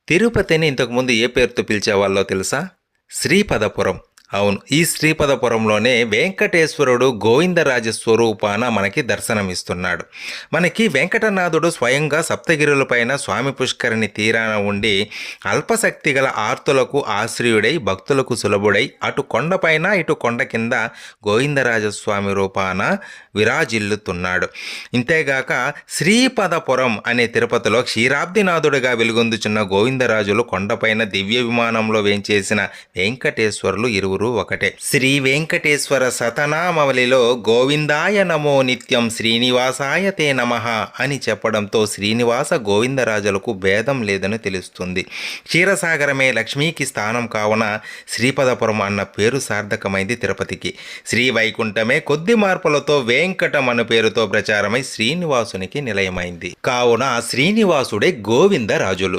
తిరుపతిని ఇంతకుముందు ఏ పేరుతో పిలిచేవాళ్ళో తెలుసా? శ్రీపదపురం. అవును. ఈ శ్రీపదపురంలోనే వెంకటేశ్వరుడు గోవిందరాజ స్వరూపాన మనకి దర్శనమిస్తున్నాడు. మనకి వెంకటనాథుడు స్వయంగా సప్తగిరులపైన స్వామి పుష్కరిణి తీరాన ఉండి అల్పశక్తి గల ఆర్తులకు ఆశ్రయుడై భక్తులకు సులభుడై అటు కొండపైన ఇటు కొండ కింద గోవిందరాజస్వామి రూపాన విరాజిల్లుతున్నాడు. ఇంతేగాక శ్రీపదపురం అనే తిరుపతిలో క్షీరాబ్దినాథుడిగా వెలుగొందుచున్న గోవిందరాజులు కొండపైన దివ్య విమానంలో వేంచేసిన వెంకటేశ్వరులు ఇరువురు ఒకటే. శ్రీ వెంకటేశ్వర శతనామవళిలో గోవిందాయ నమో నిత్యం శ్రీనివాసాయ తే నమః అని చెప్పడంతో శ్రీనివాస గోవిందరాజులకు భేదం లేదని తెలుస్తుంది. క్షీరసాగరమే లక్ష్మీకి స్థానం కావున శ్రీపదపురం అన్న పేరు సార్థకమైంది తిరుపతికి. శ్రీ వైకుంఠమే కొద్ది మార్పులతో వెంకటం అను పేరుతో ప్రచారమై శ్రీనివాసునికి నిలయమైంది. కావున శ్రీనివాసుడే గోవిందరాజులు.